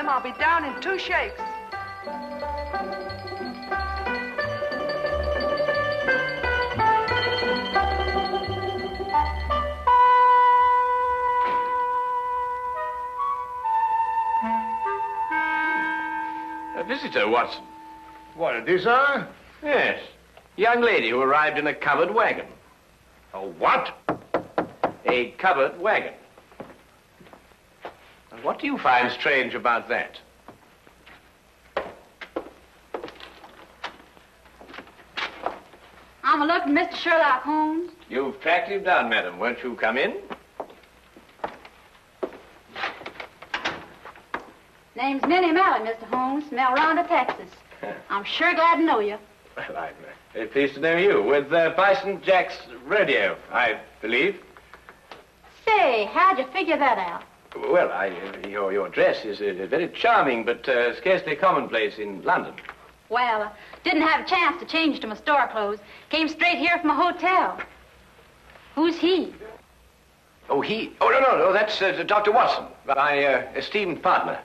them, I'll be down in 2 shakes. A visitor, Watson. What, a desire? Yes. Young lady who arrived in a covered wagon. A what? A covered wagon. And what do you find strange about that? I'm looking, Mr. Sherlock Holmes. You've tracked him down, madam. Won't you come in? Name's Minnie Malley, Mr. Holmes, from El Rondo, Texas. I'm sure glad to know you. Well, I'm very pleased to know you. With Bison Jack's radio, I believe. Say, how'd you figure that out? Well, your dress is very charming, but scarcely commonplace in London. Well, didn't have a chance to change to my store clothes. Came straight here from a hotel. Who's he? Oh, he? Oh, no, that's Dr. Watson, my esteemed partner.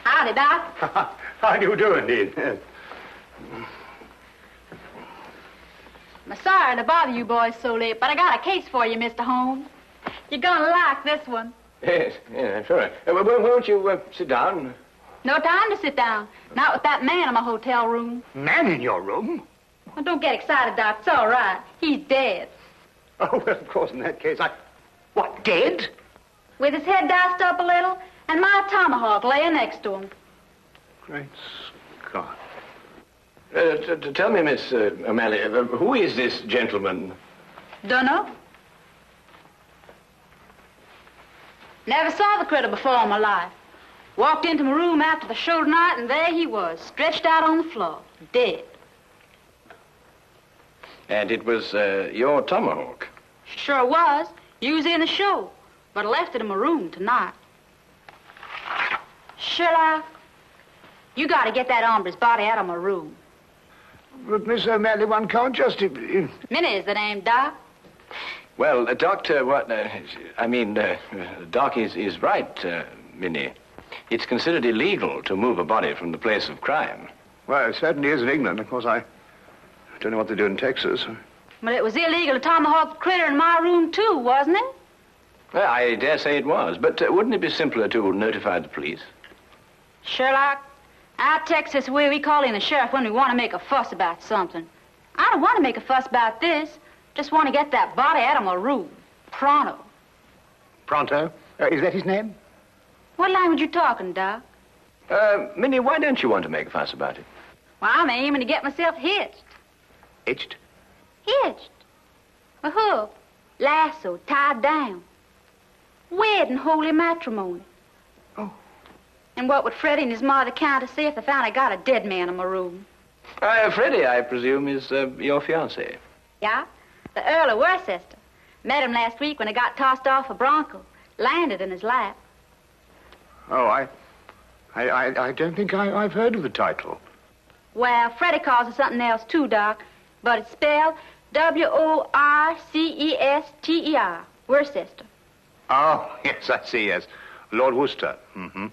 Howdy, Doc. How do you do, indeed? Yes. I'm sorry to bother you boys so late, but I got a case for you, Mr. Holmes. You're gonna like this one. Yes, yeah, sure. Won't you sit down? No time to sit down. Not with that man in my hotel room. Man in your room? Well, don't get excited, Doc. It's all right. He's dead. Oh, well, of course, in that case, What, dead? With his head diced up a little, and my tomahawk laying next to him. Great Scott. Tell me, Miss O'Malley, who is this gentleman? Dunno. Never saw the critter before in my life. Walked into my room after the show tonight, and there he was, stretched out on the floor, dead. And it was your tomahawk? Sure was. You was in the show, but I left it in my room tonight. Sherlock, you got to get that hombre's body out of my room. But, Miss O'Malley, one can't just... Minnie is the name, Doc. Well, Doctor, Doc is right, Minnie. It's considered illegal to move a body from the place of crime. Well, it certainly is in England. Of course, I don't know what they do in Texas. But it was illegal to tomahawk the critter in my room, too, wasn't it? Well, I dare say it was, but wouldn't it be simpler to notify the police? Sherlock, out Texas way we call in the sheriff when we want to make a fuss about something. I don't want to make a fuss about this. Just want to get that body out of my room. Pronto. Pronto? Is that his name? What language you talking, Doc? Minnie, why don't you want to make a fuss about it? Well, I'm aiming to get myself hitched. Hitched? Hitched. A hook, lasso, tied down. Wedding holy matrimony. Oh. And what would Freddie and his mother count to see if they found I got a dead man in my room? Freddie, I presume, is your fiancé. Yeah, the Earl of Worcester. Met him last week when he got tossed off a bronco. Landed in his lap. Oh, I don't think I've heard of the title. Well, Freddie calls it something else too, Doc. But it's spelled W-O-R-C-E-S-T-E-R. Worcester. Oh, yes, I see, yes. Lord Worcester. Mm-hmm.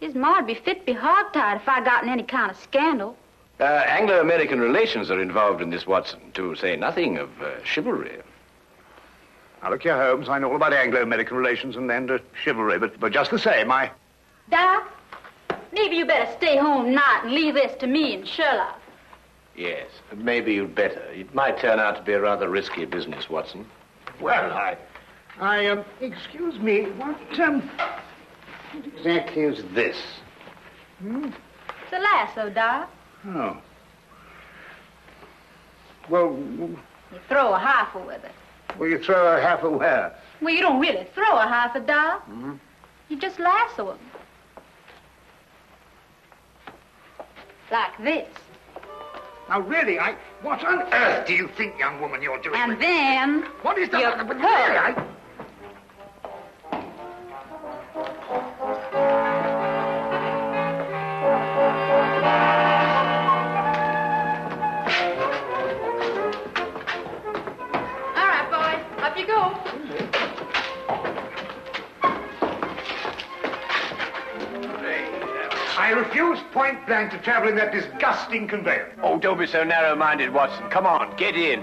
His ma'd be fit to be hogtied if I got in any kind of scandal. Anglo-American relations are involved in this, Watson, to say nothing of chivalry. Now, look here, Holmes, I know all about Anglo-American relations and chivalry, but just the same, Doc, maybe you better stay home tonight and leave this to me and Sherlock. Yes, maybe you'd better. It might turn out to be a rather risky business, Watson. Well, excuse me, what exactly is this? It's a lasso, Doc. Oh. Well, You throw a heifer with it. well, you throw a half a where? Well, you don't really throw a heifer, Doc. Mm-hmm. You just lasso him. Like this. Now, really, what on earth do you think, young woman, you're doing? And then... What is that? you But pull. really, All right, boys. Up you go. refuse point blank to travel in that disgusting conveyance. Oh, don't be so narrow-minded, Watson. Come on, get in.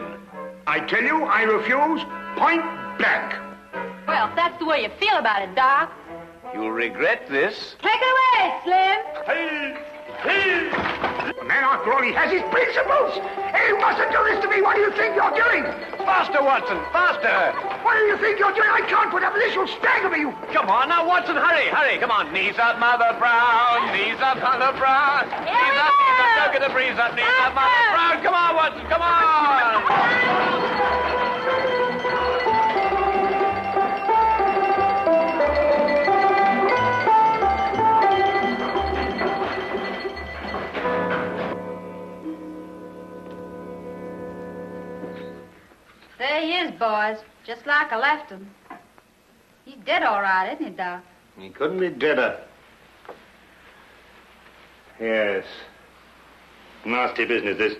I tell you, I refuse point blank. Well, if that's the way you feel about it, Doc. You'll regret this. Take it away, Slim. The man, after all, he has his principles. Hey, you mustn't do this to me. What do you think you're doing? Faster, Watson, faster. What do you think you're doing? I can't put up with this. You'll stagger me. Come on now, Watson, hurry, hurry. Come on, knees up, Mother Brown. Knees up, Mother Brown. Knees up, don't get the breeze up. Knees up, Mother Brown. Come on, Watson, come on. There he is, boys. Just like I left him. He's dead all right, isn't he, Doc? He couldn't be deader. Yes. Nasty business, this.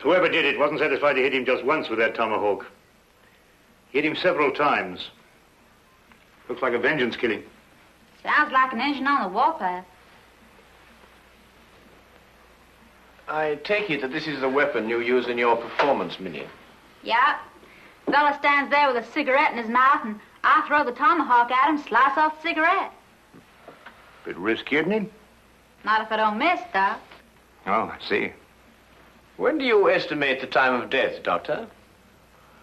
Whoever did it wasn't satisfied to hit him just once with that tomahawk. Hit him several times. Looks like a vengeance killing. Sounds like an engine on the warpath. I take it that this is the weapon you use in your performance, Minnie. Yeah. Fella stands there with a cigarette in his mouth, and I throw the tomahawk at him, slice off the cigarette. Bit risky, isn't it? Not if I don't miss, Doc. Oh, I see. When do you estimate the time of death, Doctor?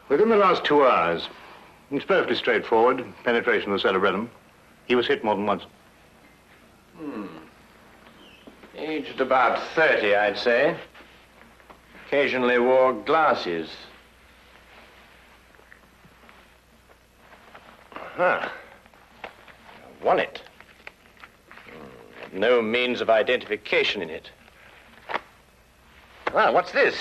Within the last 2 hours. It's perfectly straightforward. Penetration of the cerebellum. He was hit more than once. Aged about 30, I'd say. Occasionally wore glasses. Huh. Wallet. No means of identification in it. Well, what's this?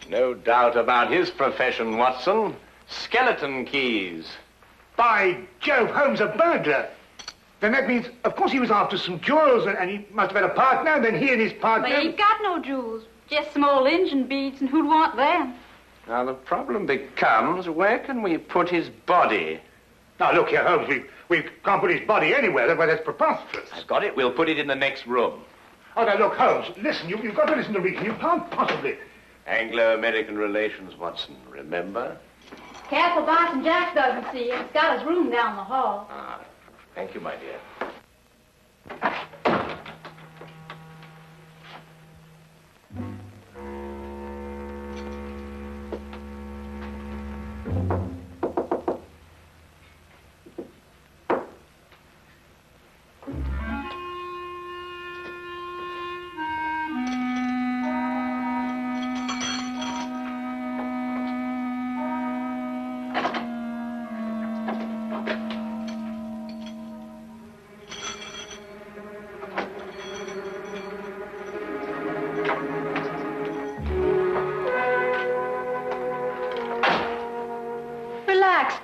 No doubt about his profession, Watson. Skeleton keys. By Jove, Holmes, a burglar. Then that means, of course, he was after some jewels, and he must have had a partner, and then he and his partner... But he ain't got no jewels. Just some old engine beads, and who'd want them? Now, the problem becomes, where can we put his body? Now, look here, Holmes, we can't put his body anywhere. That's preposterous. I've got it. We'll put it in the next room. Oh, now, look, Holmes, listen, you've got to listen to reason. You can't possibly... Anglo-American relations, Watson, remember? Careful, Boston Jack doesn't see you. He's got his room down the hall. Ah, thank you, my dear.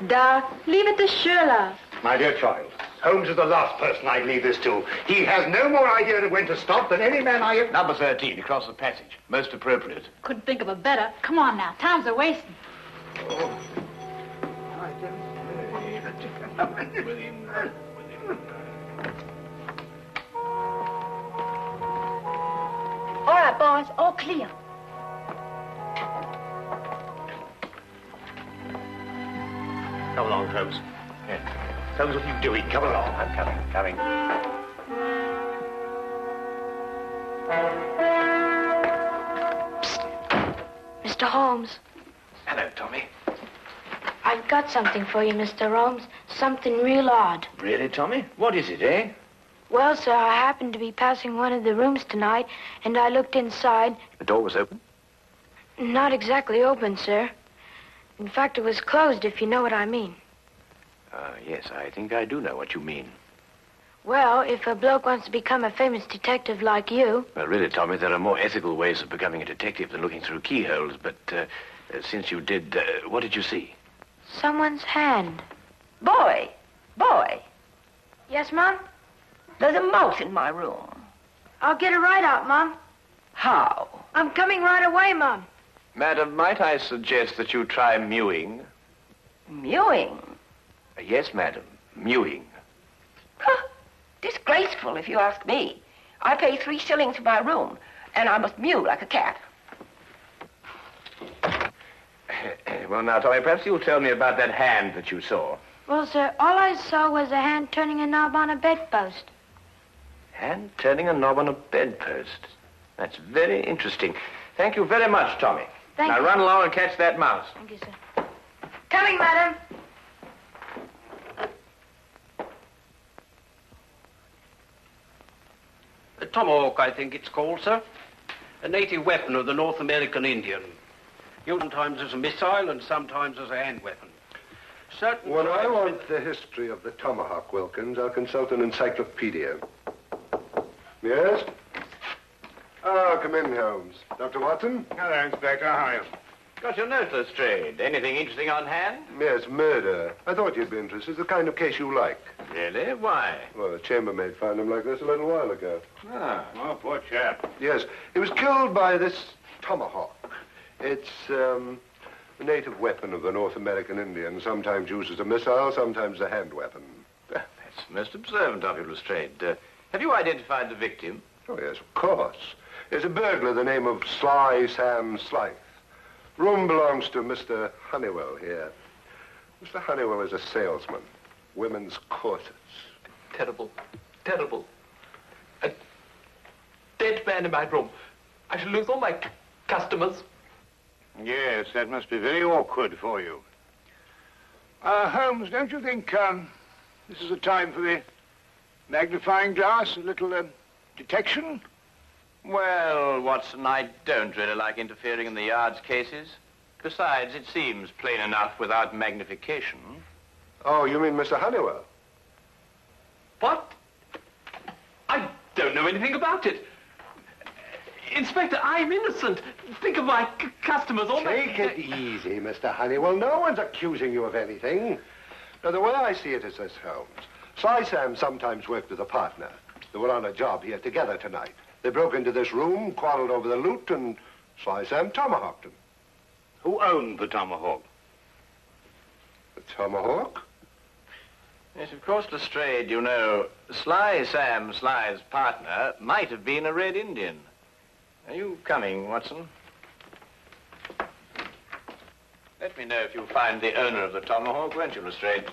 Doc, leave it to Sherlock. My dear child, Holmes is the last person I'd leave this to. He has no more idea of when to stop than any man I have... Number 13, across the passage. Most appropriate. Couldn't think of a better. Come on now, time's a wasting. All right, boys, all clear. Come along, Holmes. Yeah. Holmes, what are you doing? Come along. I'm coming. Mr. Holmes. Hello, Tommy. I've got something for you, Mr. Holmes. Something real odd. Really, Tommy? What is it, eh? Well, sir, I happened to be passing one of the rooms tonight, and I looked inside. The door was open? Not exactly open, sir. In fact, it was closed, if you know what I mean. Yes, I think I do know what you mean. Well, if a bloke wants to become a famous detective like you... Well, really, Tommy, there are more ethical ways of becoming a detective than looking through keyholes. But since you did, what did you see? Someone's hand. Boy. Yes, Mom? There's a mouse in my room. I'll get it right out, Mom. How? I'm coming right away, Mom. Madam, might I suggest that you try mewing? Mewing? Yes, madam, mewing. wasteful, if you ask me. I pay 3 shillings for my room, and I must mew like a cat. Well, now, Tommy, perhaps you'll tell me about that hand that you saw. Well, sir, all I saw was a hand turning a knob on a bedpost. Hand turning a knob on a bedpost. That's very interesting. Thank you very much, Tommy. Thank now you. run along and catch that mouse. Thank you, sir. Coming, madam. A tomahawk, I think it's called, sir. A native weapon of the North American Indian. Used sometimes as a missile and sometimes as a hand weapon. Certain When I tribes- want the history of the tomahawk, Wilkins, I'll consult an encyclopedia. Yes? Ah, come in, Holmes. Dr. Watson? Hello, Inspector. How are you? Got your note, Lestrade. Anything interesting on hand? Yes, murder. I thought you'd be interested. It's the kind of case you like. Really? Why? Well, the chambermaid found him like this a little while ago. Ah. Oh, poor chap. Yes, he was killed by this tomahawk. It's a native weapon of the North American Indian, sometimes used as a missile, sometimes a hand weapon. That's most observant of you, Lestrade. Have you identified the victim? Oh, yes, of course. There's a burglar, the name of Sly Sam Slythe. Room belongs to Mr. Honeywell here. Mr. Honeywell is a salesman. Women's corsets. Terrible. Terrible. A dead man in my room. I shall lose all my customers. Yes, that must be very awkward for you. Holmes, don't you think this is a time for the magnifying glass, a little detection? Well, Watson, I don't really like interfering in the yard's cases. Besides, it seems plain enough without magnification. Oh, you mean Mr. Honeywell? What? I don't know anything about it. Inspector, I'm innocent. Think of my customers. All Take it easy, Mr. Honeywell. No one's accusing you of anything. Now, the way I see it is this, Holmes. Sly Sam sometimes worked with a partner. They were on a job here together tonight. They broke into this room, quarreled over the loot, and Sly Sam tomahawked him. Who owned the tomahawk? The tomahawk? Yes, of course, Lestrade, you know, Sly Sam Sly's partner might have been a Red Indian. Are you coming, Watson? Let me know if you find the owner of the tomahawk, won't you, Lestrade?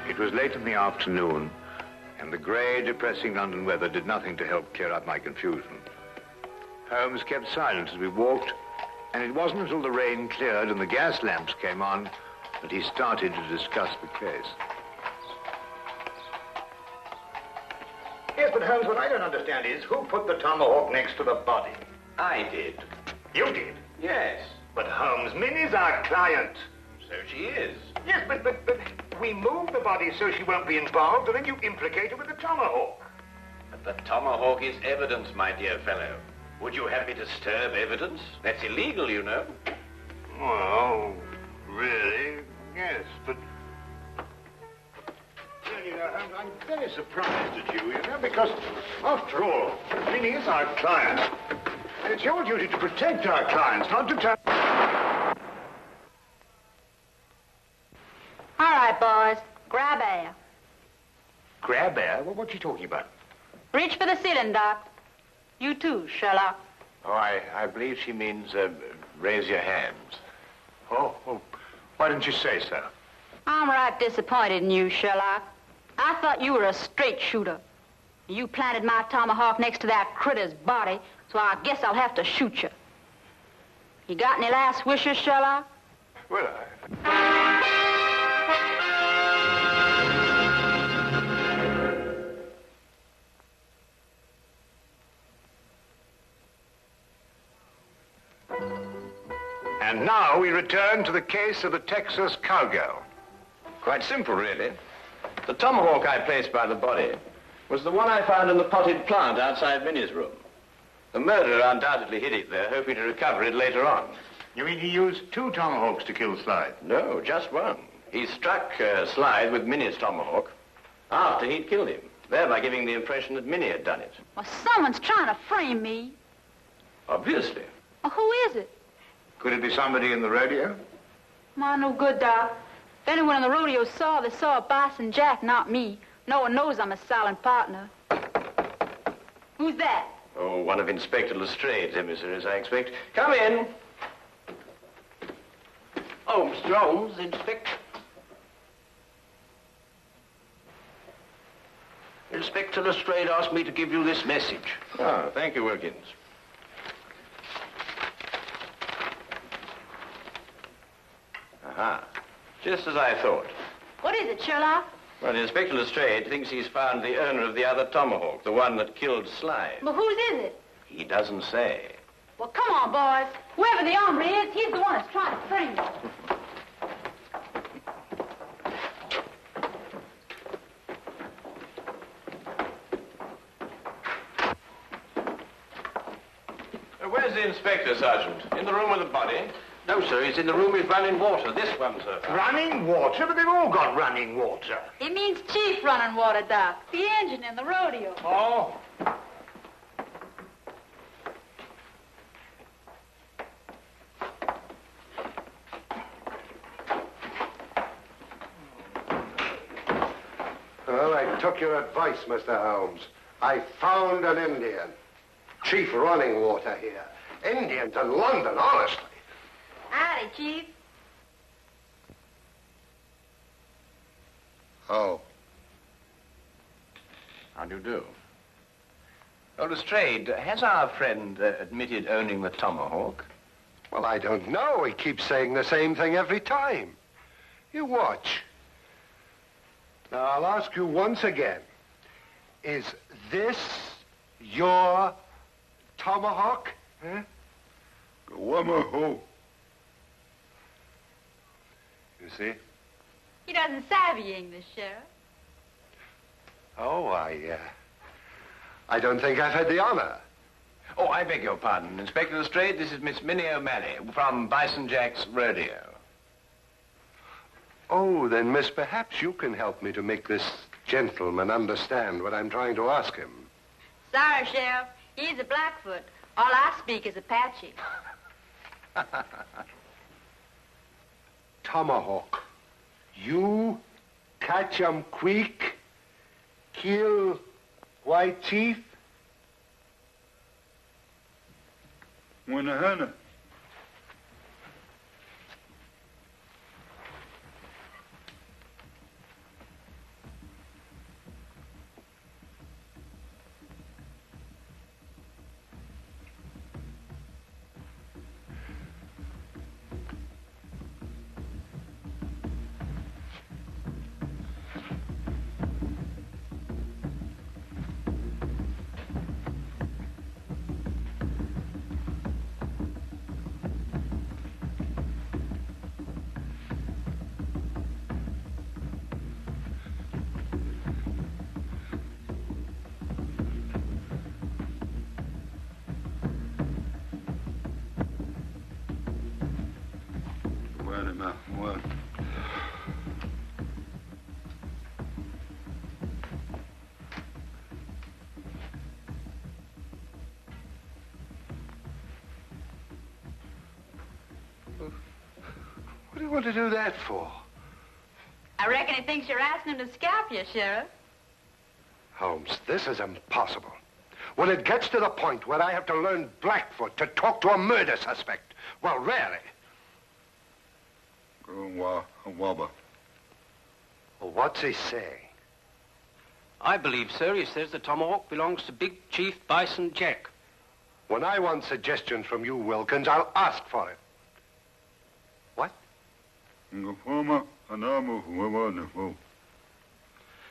It was late in the afternoon, and the grey, depressing London weather did nothing to help clear up my confusion. Holmes kept silent as we walked, and it wasn't until the rain cleared and the gas lamps came on that he started to discuss the case. Yes, but Holmes, what I don't understand is who put the tomahawk next to the body? I did. You did. Yes. But Holmes, Minnie's our client. So she is. Yes, but we moved the body so she won't be involved, and then you implicate her with the tomahawk. But the tomahawk is evidence, my dear fellow. Would you have me disturb evidence? That's illegal, you know. Well, really, yes, but... Well, you know, I'm very surprised at you know, because, after all, Minnie is our client. And it's your duty to protect our clients, not to turn... All right, boys. Grab air. Grab air? Well, what's she talking about? Reach for the ceiling, Doc. You too, Sherlock. Oh, I believe she means raise your hands. Oh, why didn't you say so? I'm right disappointed in you, Sherlock. I thought you were a straight shooter. You planted my tomahawk next to that critter's body, so I guess I'll have to shoot you. You got any last wishes, Sherlock? Well, And now we return to the case of the Texas cowgirl. Quite simple, really. The tomahawk I placed by the body was the one I found in the potted plant outside Minnie's room. The murderer undoubtedly hid it there, hoping to recover it later on. You mean he used 2 tomahawks to kill Slide? No, just one. He struck Slide with Minnie's tomahawk after he'd killed him, thereby giving the impression that Minnie had done it. Well, someone's trying to frame me. Obviously. Well, who is it? Could it be somebody in the rodeo? My no good, Doc. If anyone in the rodeo saw, they saw Bison Jack, not me. No one knows I'm a silent partner. Who's that? Oh, one of Inspector Lestrade's emissaries, I expect. Come in. Oh, Mr. Holmes, Inspector. Inspector Lestrade asked me to give you this message. Oh, thank you, Wilkins. Aha. Just as I thought. What is it, Sherlock? Well, Inspector Lestrade thinks he's found the owner of the other tomahawk, the one that killed Slide. Well, whose is it? He doesn't say. Well, come on, boys. Whoever the hombre is, he's the one that's trying to frame me. Where's the inspector, Sergeant? In the room with the body? No, sir, he's in the room with running water. This one, sir. Running water? But they've all got running water. It means Chief running water, Doc. The engine in the rodeo. Oh. Well, I took your advice, Mr. Holmes. I found an Indian. Chief running water here. Indians in London, honestly. Howdy, Chief. Oh. How do you do? Oh, Lestrade, has our friend admitted owning the tomahawk? Well, I don't know. He keeps saying the same thing every time. You watch. Now, I'll ask you once again. Is this your tomahawk? Huh? Wamaho. You see? He doesn't savvy English, Sheriff. Oh, I don't think I've had the honor. Oh, I beg your pardon. Inspector Lestrade, this is Miss Minnie O'Malley from Bison Jack's rodeo. Oh, then, miss, perhaps you can help me to make this gentleman understand what I'm trying to ask him. Sorry, Sheriff. He's a Blackfoot. All I speak is Apache. Tomahawk. You catch 'em quick, kill white chief? Wanahana. What? What do you want to do that for? I reckon he thinks you're asking him to scalp you, Sheriff. Holmes, this is impossible. When it gets to the point where I have to learn Blackfoot to talk to a murder suspect, well, really. Wabba. Well, what's he saying? I believe, sir, he says the tomahawk belongs to Big Chief Bison Jack. When I want suggestions from you, Wilkins, I'll ask for it. What?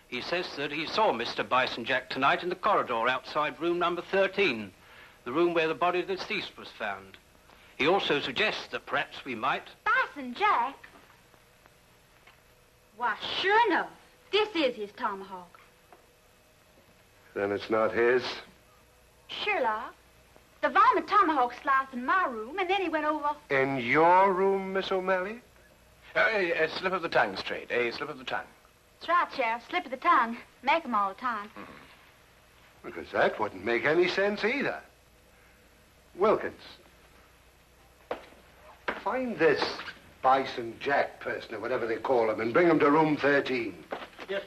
He says that he saw Mr. Bison Jack tonight in the corridor outside room number 13, the room where the body of the deceased was found. He also suggests that perhaps we might... Bison Jack? Why, sure enough, this is his tomahawk. Then it's not his? Sherlock, The varmint tomahawk sliced in my room, and then he went over. In your room, Miss O'Malley? A slip of the tongue, Straight. A slip of the tongue. That's right, Sheriff. Slip of the tongue. Make 'em all the time. Because that wouldn't make any sense either. Wilkins, find this Bison Jack person, or whatever they call him, and bring him to room 13. Yes.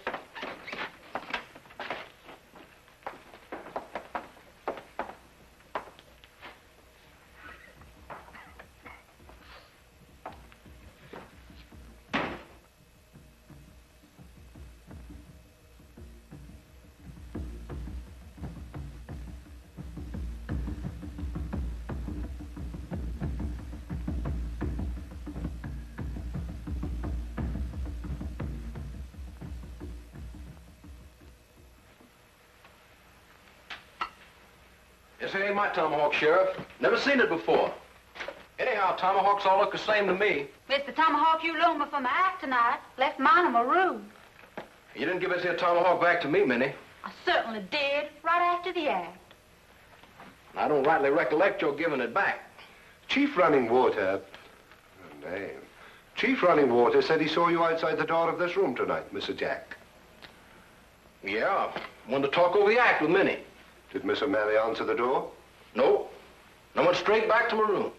This ain't my tomahawk, Sheriff. Never seen it before. Anyhow, tomahawks all look the same to me. It's the tomahawk you loaned me for my act tonight. Left mine in my room. You didn't give us your tomahawk back to me, Minnie. I certainly did, right after the act. I don't rightly recollect your giving it back. Chief Running Water... Oh, name. Chief Running Water said he saw you outside the door of this room tonight, Mr. Jack. Yeah, wanted to talk over the act with Minnie. Did Miss O'Malley answer the door? No. I went straight back to my room.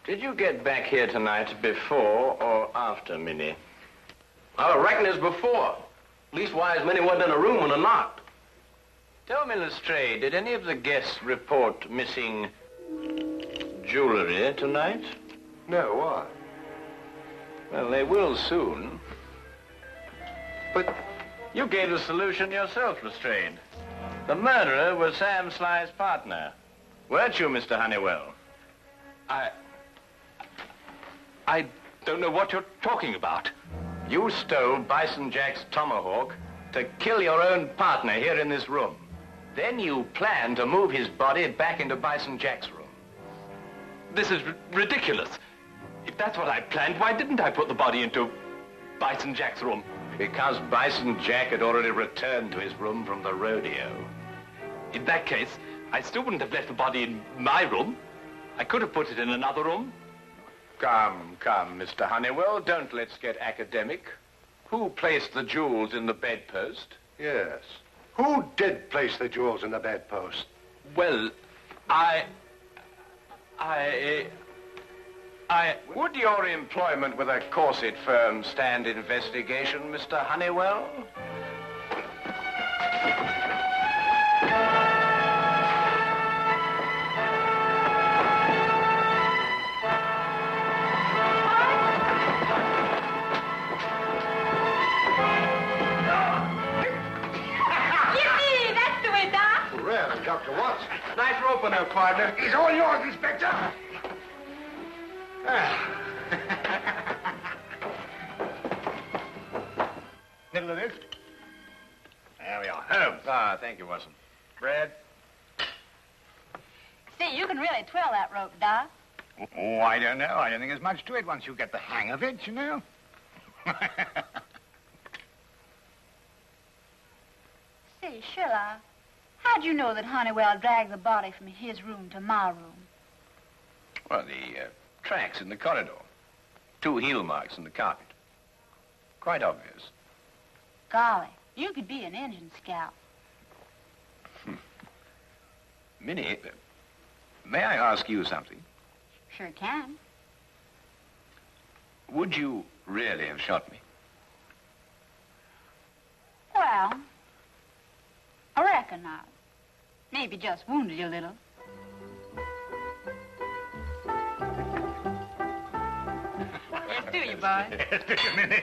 Did you get back here tonight before or after Minnie? I reckon it's before. Leastwise, Minnie wasn't in a room when I knocked. Tell me, Lestrade, did any of the guests report missing jewelry tonight? No, why? Well, they will soon. But You gave the solution yourself, Lestrade. The murderer was Sam Sly's partner. Weren't you, Mr. Honeywell? I don't know what you're talking about. You stole Bison Jack's tomahawk to kill your own partner here in this room. Then you planned to move his body back into Bison Jack's room. This is ridiculous. If that's what I planned, why didn't I put the body into Bison Jack's room? Because Bison Jack had already returned to his room from the rodeo. In that case, I still wouldn't have left the body in my room. I could have put it in another room. Come, Mr. Honeywell, don't let's get academic. Who placed the jewels in the bedpost? yes. Who did place the jewels in the bedpost? Well, Would your employment with a corset firm stand investigation, Mr. Honeywell? Yippee! That's the way, Doc. Really, Dr. Watson? Nice rope in there, partner. He's all yours, Inspector. Middle of this? There we are. Holmes. Ah, thank you, Watson. Bread? See, you can really twirl that rope, Doc. Oh, I don't know. I don't think there's much to it once you get the hang of it, you know. Say, Sherlock, how'd you know that Honeywell dragged the body from his room to my room? Well, the tracks in the corridor. 2 heel marks in the carpet. Quite obvious. Golly, you could be an engine scout. Minnie, may I ask you something? Sure can. Would you really have shot me? Well, I reckon not. Maybe just wounded you a little. Yes, do you, boy? Yes, do you, Minnie?